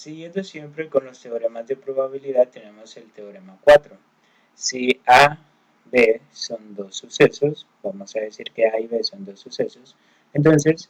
Siguiendo siempre con los teoremas de probabilidad, tenemos el teorema 4. Si A, B son dos sucesos, vamos a decir que A y B son dos sucesos, entonces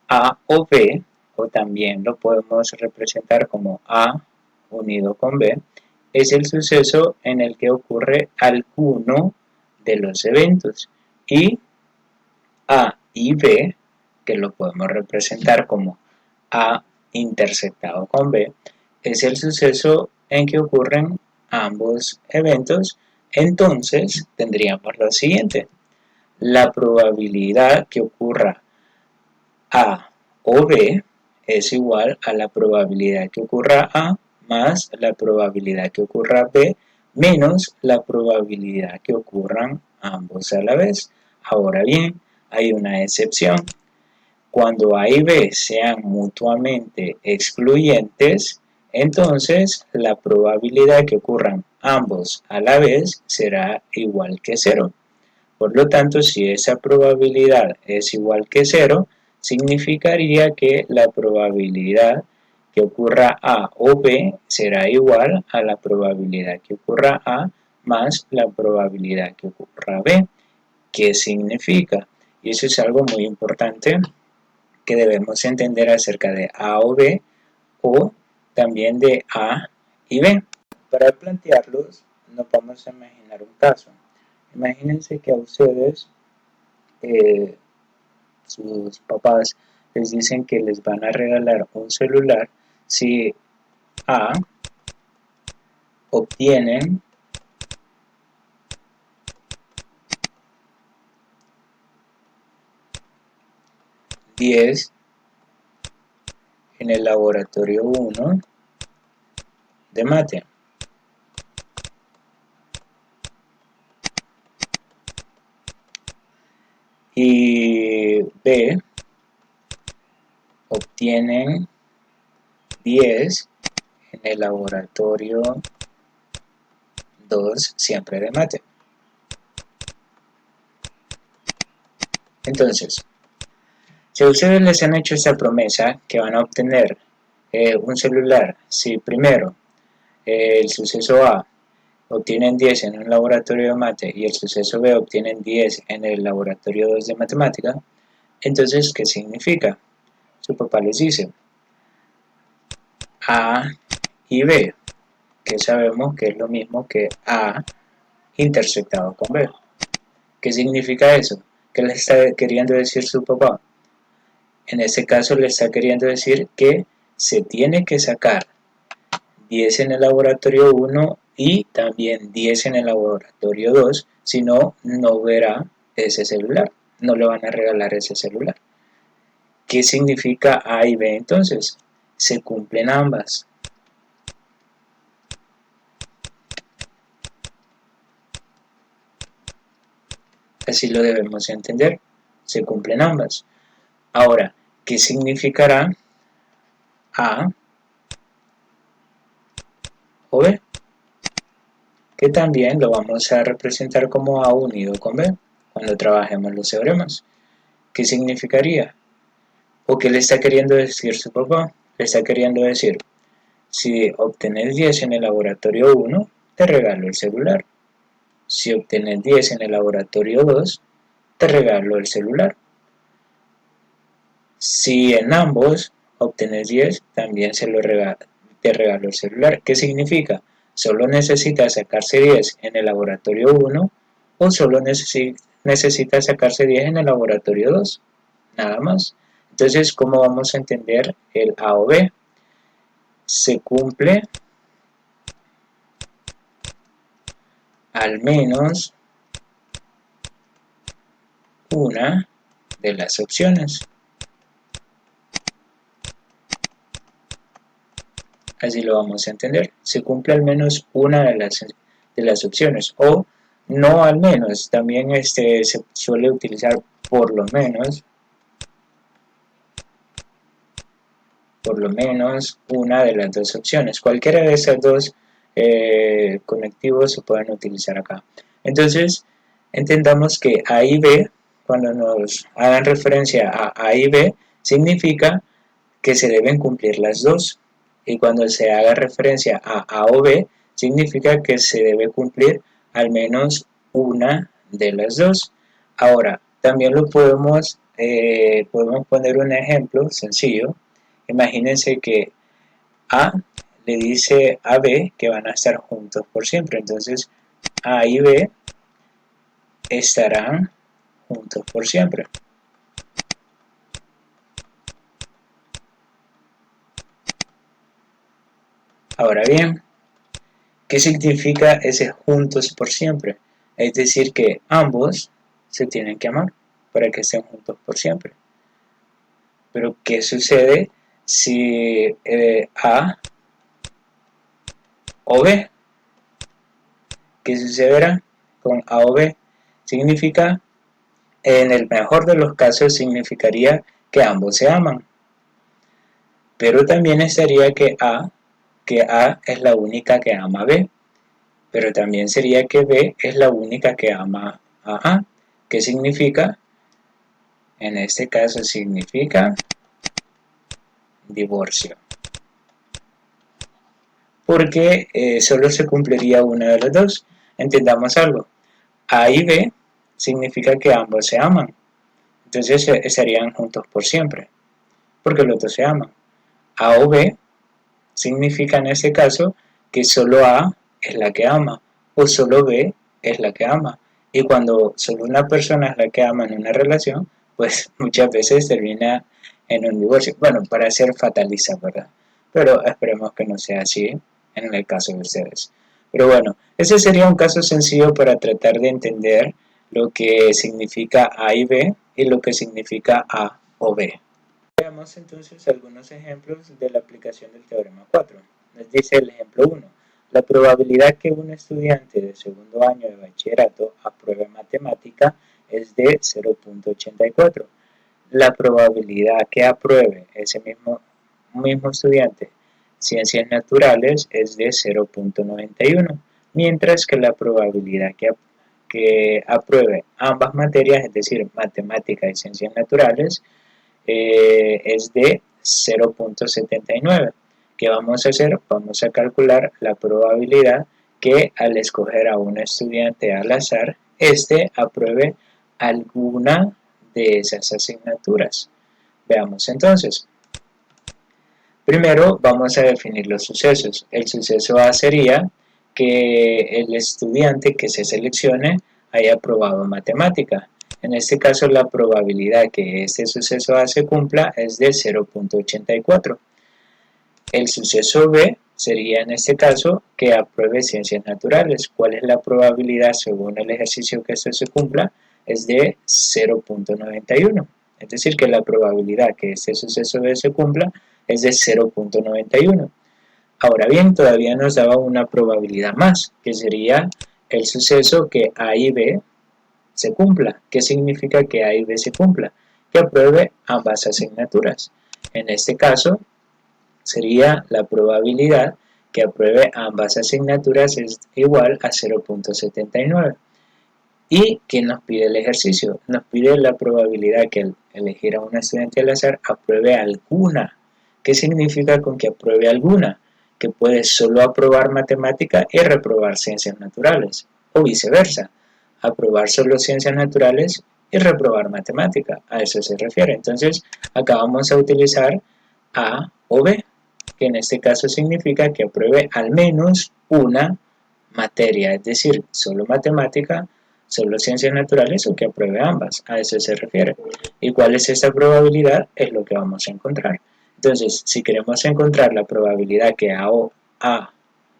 A o B, o también lo podemos representar como A unido con B, es el suceso en el que ocurre alguno de los eventos. Y A y B, que lo podemos representar como A intersectado con B, es el suceso en que ocurren ambos eventos. Entonces tendríamos lo siguiente: la probabilidad que ocurra A o B es igual a la probabilidad que ocurra A más la probabilidad que ocurra B menos la probabilidad que ocurran ambos a la vez. Ahora bien, hay una excepción. Cuando A y B sean mutuamente excluyentes, entonces la probabilidad que ocurran ambos a la vez será igual que 0. Por lo tanto, si esa probabilidad es igual que 0, significaría que la probabilidad que ocurra A o B será igual a la probabilidad que ocurra A más la probabilidad que ocurra B. ¿Qué significa? Y eso es algo muy importante que debemos entender acerca de A o B, o también de A y B. Para plantearlos, nos vamos a imaginar un caso. Imagínense que a ustedes, sus papás, les dicen que les van a regalar un celular si A obtienen 10 en el laboratorio 1 de mate. Y B obtienen 10 en el laboratorio 2 siempre de mate. Entonces, si a ustedes les han hecho esta promesa que van a obtener un celular, si primero el suceso A obtienen 10 en un laboratorio de mate y el suceso B obtienen 10 en el laboratorio 2 de matemática, entonces, ¿qué significa? Su papá les dice A y B, que sabemos que es lo mismo que A intersectado con B. ¿Qué significa eso? ¿Qué le está queriendo decir su papá? En este caso le está queriendo decir que se tiene que sacar 10 en el laboratorio 1 y también 10 en el laboratorio 2, si no, no verá ese celular, no le van a regalar ese celular. ¿Qué significa A y B entonces? Se cumplen ambas. Así lo debemos entender, se cumplen ambas. Ahora, ¿qué significará A o B? Que también lo vamos a representar como A unido con B cuando trabajemos los teoremas. ¿Qué significaría? ¿O qué le está queriendo decir su papá? Le está queriendo decir: si obtenés 10 en el laboratorio 1, te regalo el celular. Si obtenés 10 en el laboratorio 2, te regalo el celular. Si en ambos obtenés 10, también te regalo el celular. ¿Qué significa? Solo necesitas sacarse 10 en el laboratorio 1 o solo necesitas sacarse 10 en el laboratorio 2. Nada más. Entonces, ¿cómo vamos a entender el A o B? Se cumple al menos una de las opciones. Así lo vamos a entender. Se cumple al menos una de las opciones. O no al menos. También se suele utilizar por lo menos una de las dos opciones. Cualquiera de esas dos conectivos se pueden utilizar acá. Entonces, entendamos que A y B, cuando nos hagan referencia a A y B, significa que se deben cumplir las dos. Y cuando se haga referencia a A o B, significa que se debe cumplir al menos una de las dos. Ahora, también lo podemos poner un ejemplo sencillo. Imagínense que A le dice a B que van a estar juntos por siempre. Entonces, A y B estarán juntos por siempre. Ahora bien, ¿qué significa ese juntos por siempre? Es decir, que ambos se tienen que amar para que estén juntos por siempre. Pero, ¿qué sucede si A o B? ¿Qué sucederá con A o B? Significa, en el mejor de los casos, significaría que ambos se aman. Pero también estaría que A es la única que ama a B. Pero también sería que B es la única que ama a A. ¿Qué significa? En este caso significa divorcio. Porque solo se cumpliría una de las dos. Entendamos algo. A y B significa que ambos se aman. Entonces estarían juntos por siempre. Porque los dos se aman. A o B significa en este caso que solo A es la que ama. O solo B es la que ama. Y cuando solo una persona es la que ama en una relación, pues muchas veces termina en un divorcio. Bueno, para ser fatalista, ¿verdad? Pero esperemos que no sea así en el caso de ustedes. Pero bueno, ese sería un caso sencillo para tratar de entender lo que significa A y B y lo que significa A o B. Veamos entonces algunos ejemplos de la aplicación del teorema 4. Nos dice el ejemplo 1. La probabilidad que un estudiante de segundo año de bachillerato apruebe matemática es de 0.84. La probabilidad que apruebe ese mismo estudiante ciencias naturales es de 0.91, mientras que la probabilidad que apruebe ambas materias, es decir, matemática y ciencias naturales, es de 0.79. ¿Qué vamos a hacer? Vamos a calcular la probabilidad que al escoger a un estudiante al azar, apruebe alguna de esas asignaturas. Veamos entonces. Primero vamos a definir los sucesos. El suceso A sería que el estudiante que se seleccione haya aprobado matemática. En este caso la probabilidad que este suceso A se cumpla es de 0.84. El suceso B sería en este caso que apruebe ciencias naturales. ¿Cuál es la probabilidad según el ejercicio que esto se cumpla? Es de 0.91. Es decir, que la probabilidad que este suceso B se cumpla es de 0.91. Ahora bien, todavía nos daba una probabilidad más, que sería el suceso que A y B se cumpla. ¿Qué significa que A y B se cumpla? Que apruebe ambas asignaturas. En este caso, sería la probabilidad que apruebe ambas asignaturas es igual a 0.79. ¿Y qué nos pide el ejercicio? Nos pide la probabilidad que al elegir a un estudiante al azar apruebe alguna. ¿Qué significa con que apruebe alguna? Que puede solo aprobar matemática y reprobar ciencias naturales, o viceversa, aprobar solo ciencias naturales y reprobar matemática. A eso se refiere. Entonces, acá vamos a utilizar A o B, que en este caso significa que apruebe al menos una materia, es decir, solo matemática, solo ciencias naturales o que apruebe ambas. A eso se refiere. ¿Y cuál es esa probabilidad? Es lo que vamos a encontrar. Entonces, si queremos encontrar la probabilidad que A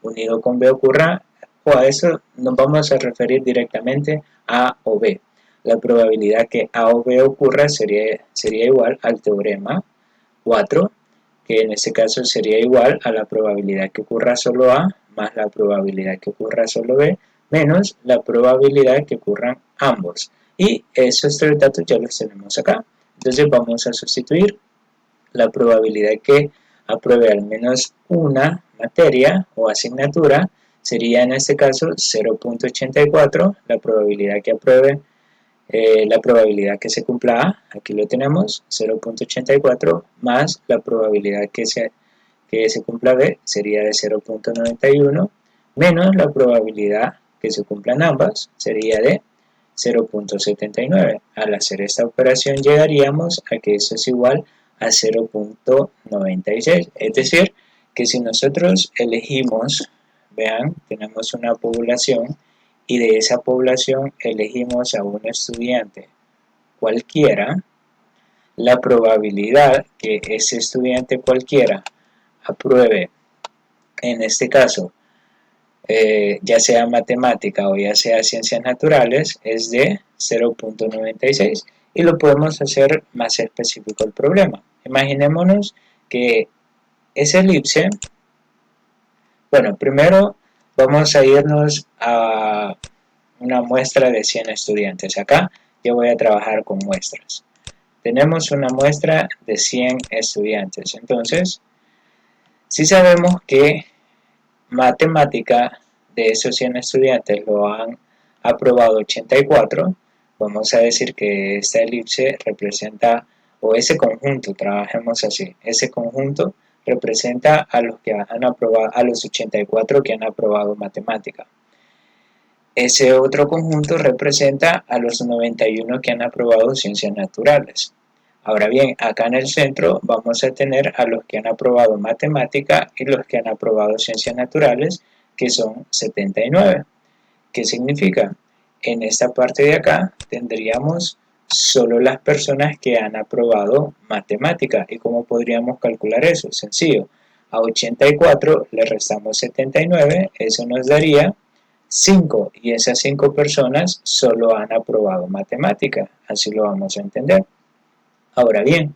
unido con B ocurra, o a eso nos vamos a referir directamente a A o B. La probabilidad que A o B ocurra sería igual al teorema 4, que en este caso sería igual a la probabilidad que ocurra solo A más la probabilidad que ocurra solo B menos la probabilidad que ocurran ambos. Y esos tres datos ya los tenemos acá. Entonces vamos a sustituir la probabilidad que apruebe al menos una materia o asignatura sería en este caso 0.84, la probabilidad que apruebe la probabilidad que se cumpla A, aquí lo tenemos, 0.84 más la probabilidad que se cumpla B sería de 0.91 menos la probabilidad que se cumplan ambas sería de 0.79. Al hacer esta operación llegaríamos a que eso es igual a 0.96. Es decir, que si nosotros elegimos, vean, tenemos una población y de esa población elegimos a un estudiante cualquiera, la probabilidad que ese estudiante cualquiera apruebe, en este caso, ya sea matemática o ya sea ciencias naturales, es de 0.96 y lo podemos hacer más específico el problema. Imaginémonos que esa elipse, bueno, primero vamos a irnos a una muestra de 100 estudiantes. Acá yo voy a trabajar con muestras. Tenemos una muestra de 100 estudiantes. Entonces, si sabemos que matemática de esos 100 estudiantes lo han aprobado 84, vamos a decir que esta elipse representa, o ese conjunto, trabajemos así, ese conjunto representa a los que han aprobado, a los 84 que han aprobado matemática. Ese otro conjunto representa a los 91 que han aprobado ciencias naturales. Ahora bien, acá en el centro vamos a tener a los que han aprobado matemática y los que han aprobado ciencias naturales, que son 79. ¿Qué significa? En esta parte de acá tendríamos solo las personas que han aprobado matemática. ¿Y cómo podríamos calcular eso? Sencillo. A 84 le restamos 79, eso nos daría 5. Y esas 5 personas solo han aprobado matemática. Así lo vamos a entender. Ahora bien,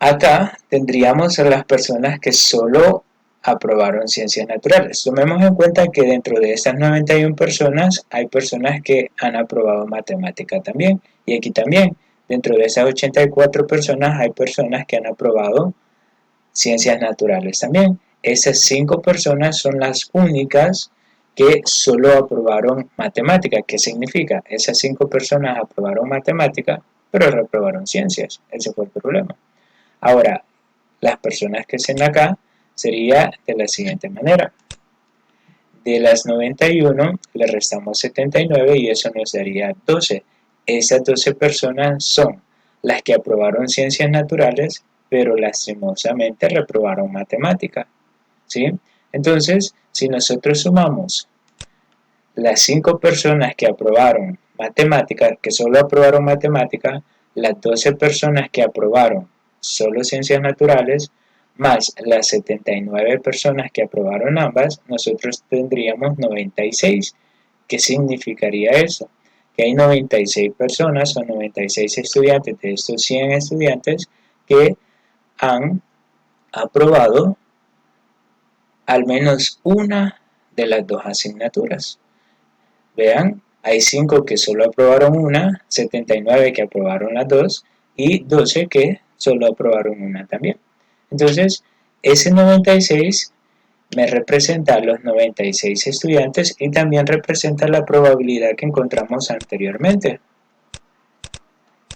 acá tendríamos a las personas que solo aprobaron ciencias naturales. Tomemos en cuenta que dentro de estas 91 personas hay personas que han aprobado matemática también. Y aquí también, dentro de esas 84 personas hay personas que han aprobado ciencias naturales también. Esas 5 personas son las únicas que solo aprobaron matemática. ¿Qué significa? Esas 5 personas aprobaron matemática, pero reprobaron ciencias. Ese fue el problema. Ahora, las personas que estén acá sería de la siguiente manera. De las 91 le restamos 79 y eso nos daría 12. Esas 12 personas son las que aprobaron ciencias naturales, pero lastimosamente reprobaron matemática. ¿Sí? Entonces, si nosotros sumamos las 5 personas que aprobaron matemática, que solo aprobaron matemática, las 12 personas que aprobaron solo ciencias naturales, más las 79 personas que aprobaron ambas, nosotros tendríamos 96. ¿Qué significaría eso? Que hay 96 personas o 96 estudiantes de estos 100 estudiantes que han aprobado al menos una de las dos asignaturas. Vean, hay 5 que solo aprobaron una, 79 que aprobaron las dos y 12 que solo aprobaron una también. Entonces, ese 96 me representa los 96 estudiantes y también representa la probabilidad que encontramos anteriormente.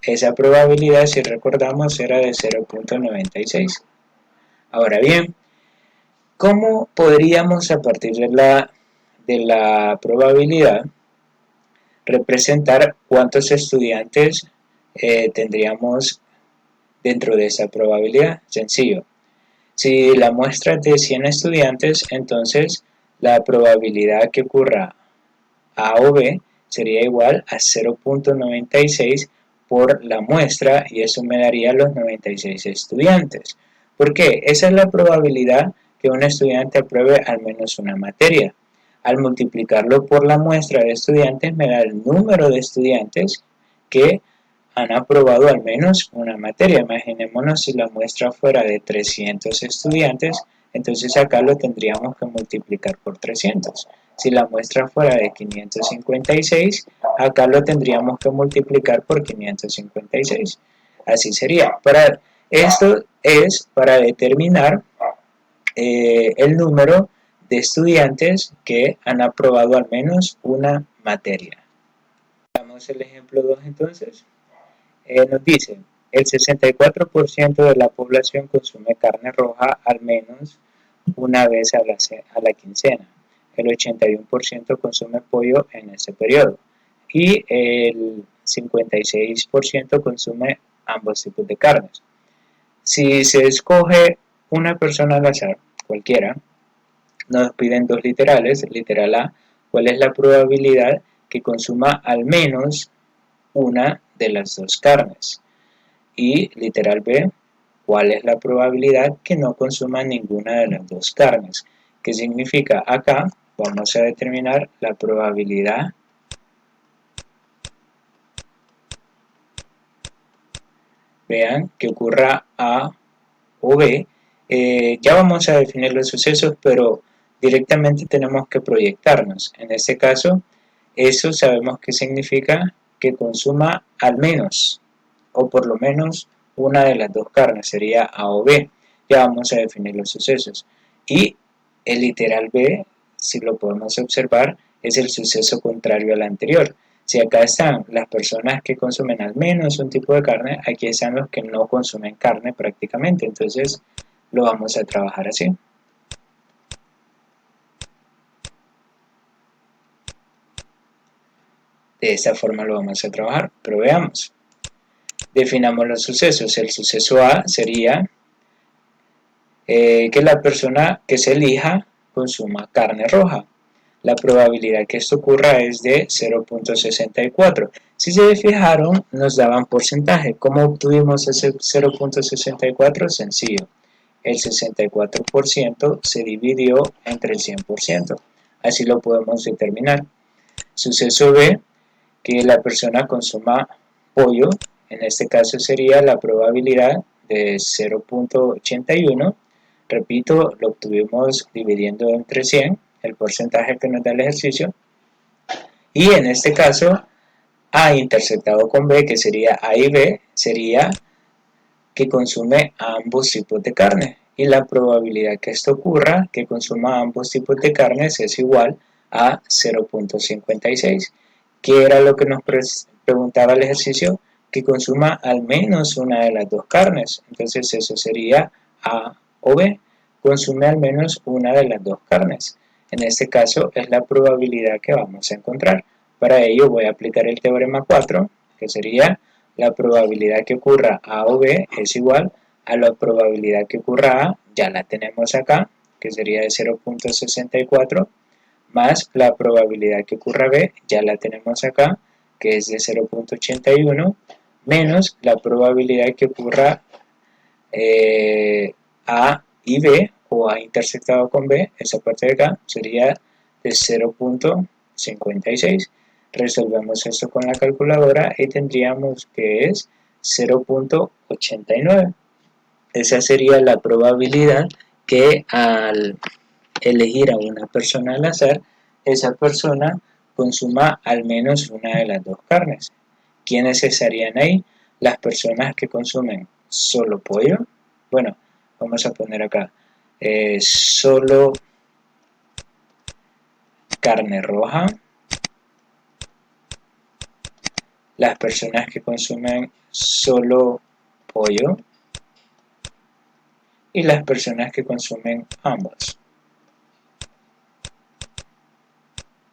Esa probabilidad, si recordamos, era de 0.96. Ahora bien, ¿cómo podríamos a partir de la probabilidad representar cuántos estudiantes tendríamos dentro de esa probabilidad? Sencillo. Si la muestra es de 100 estudiantes, entonces la probabilidad que ocurra A o B sería igual a 0.96 por la muestra y eso me daría los 96 estudiantes. ¿Por qué? Esa es la probabilidad que un estudiante apruebe al menos una materia. Al multiplicarlo por la muestra de estudiantes me da el número de estudiantes que han aprobado al menos una materia. Imaginémonos si la muestra fuera de 300 estudiantes, entonces acá lo tendríamos que multiplicar por 300. Si la muestra fuera de 556, acá lo tendríamos que multiplicar por 556. Así sería. Esto es para determinar el número de estudiantes que han aprobado al menos una materia. Veamos el ejemplo 2 entonces. Nos dice, El 64% de la población consume carne roja al menos una vez a la quincena. El 81% consume pollo en ese periodo. Y el 56% consume ambos tipos de carnes. Si se escoge una persona al azar, cualquiera, nos piden dos literales. Literal A, ¿cuál es la probabilidad que consuma al menos una de las dos carnes? Y literal B, ¿cuál es la probabilidad que no consuma ninguna de las dos carnes? ¿Qué significa? Acá vamos a determinar la probabilidad vean que ocurra A o B. Ya vamos a definir los sucesos, pero directamente tenemos que proyectarnos. En este caso, eso sabemos que significa que consuma al menos, o por lo menos, una de las dos carnes, sería A o B. Ya vamos a definir los sucesos. Y el literal B, si lo podemos observar, es el suceso contrario al anterior. Si acá están las personas que consumen al menos un tipo de carne, aquí están los que no consumen carne prácticamente. Entonces lo vamos a trabajar así. De esta forma lo vamos a trabajar, pero veamos. Definamos los sucesos. El suceso A sería que la persona que se elija consuma carne roja. La probabilidad que esto ocurra es de 0.64. Si se fijaron, nos daban porcentaje. ¿Cómo obtuvimos ese 0.64? Sencillo. El 64% se dividió entre el 100%. Así lo podemos determinar. Suceso B, que la persona consuma pollo. En este caso sería la probabilidad de 0.81. Repito, lo obtuvimos dividiendo entre 100, el porcentaje que nos da el ejercicio. Y en este caso, A intersectado con B, que sería A y B, sería que consume ambos tipos de carne. Y la probabilidad que esto ocurra, que consuma ambos tipos de carnes, es igual a 0.56. ¿Qué era lo que nos preguntaba el ejercicio? Que consuma al menos una de las dos carnes. Entonces eso sería A o B. Consume al menos una de las dos carnes. En este caso es la probabilidad que vamos a encontrar. Para ello voy a aplicar el teorema 4, que sería la probabilidad que ocurra A o B es igual a la probabilidad que ocurra A, ya la tenemos acá, que sería de 0.64, más la probabilidad que ocurra B, ya la tenemos acá, que es de 0.81, menos la probabilidad que ocurra A y B, o A intersectado con B, esa parte de acá, sería de 0.56. Resolvemos esto con la calculadora y tendríamos que es 0.89. Esa sería la probabilidad que al elegir a una persona al azar, esa persona consuma al menos una de las dos carnes. ¿Quiénes estarían ahí? Las personas que consumen solo pollo. Bueno, vamos a poner acá solo carne roja. Las personas que consumen solo pollo y las personas que consumen ambos.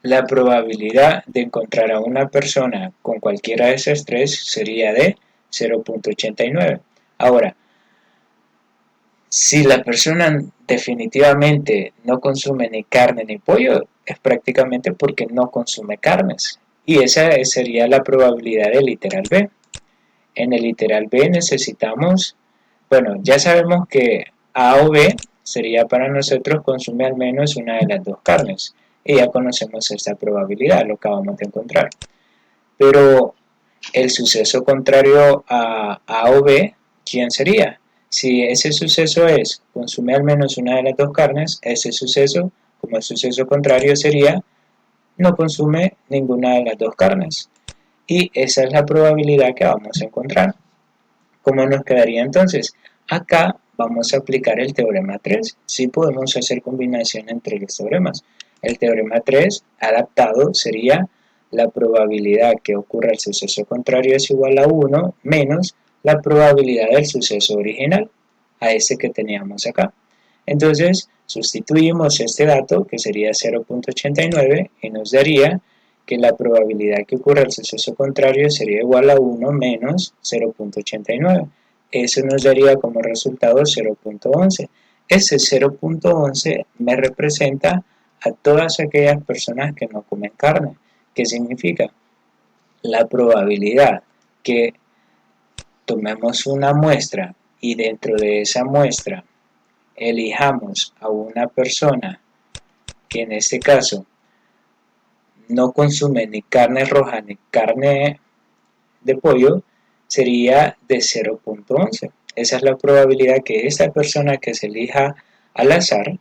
La probabilidad de encontrar a una persona con cualquiera de esas tres sería de 0.89. Ahora, si la persona definitivamente no consume ni carne ni pollo, es prácticamente porque no consume carnes. Y esa sería la probabilidad del literal B. En el literal B necesitamos, bueno, ya sabemos que A o B sería para nosotros consume al menos una de las dos carnes. Y ya conocemos esta probabilidad, lo acabamos de encontrar. Pero el suceso contrario a A o B, ¿quién sería? Si ese suceso es consume al menos una de las dos carnes, ese suceso, como el suceso contrario, sería no consume ninguna de las dos carnes. Y esa es la probabilidad que vamos a encontrar. ¿Cómo nos quedaría entonces? Acá vamos a aplicar el teorema 3. Sí podemos hacer combinación entre los teoremas. El teorema 3 adaptado sería la probabilidad que ocurra el suceso contrario es igual a 1 menos la probabilidad del suceso original, a ese que teníamos acá. Entonces, sustituimos este dato, que sería 0.89, y nos daría que la probabilidad que ocurra el suceso contrario sería igual a 1 menos 0.89. Eso nos daría como resultado 0.11. Ese 0.11 me representa a todas aquellas personas que no comen carne. ¿Qué significa? La probabilidad que tomemos una muestra y dentro de esa muestra elijamos a una persona que en este caso no consume ni carne roja ni carne de pollo, sería de 0.11. Esa es la probabilidad que esta persona que se elija al azar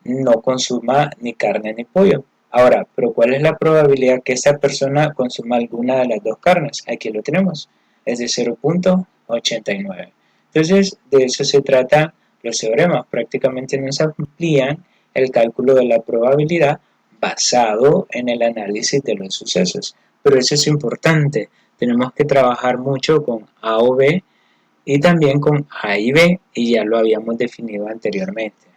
no consuma ni carne ni pollo. Ahora, pero ¿cuál es la probabilidad que esta persona consuma alguna de las dos carnes? Aquí lo tenemos, es de 0.89. Entonces, de eso se trata los teoremas. Prácticamente nos amplían el cálculo de la probabilidad basado en el análisis de los sucesos. Pero eso es importante. Tenemos que trabajar mucho con A o B y también con A y B, y ya lo habíamos definido anteriormente.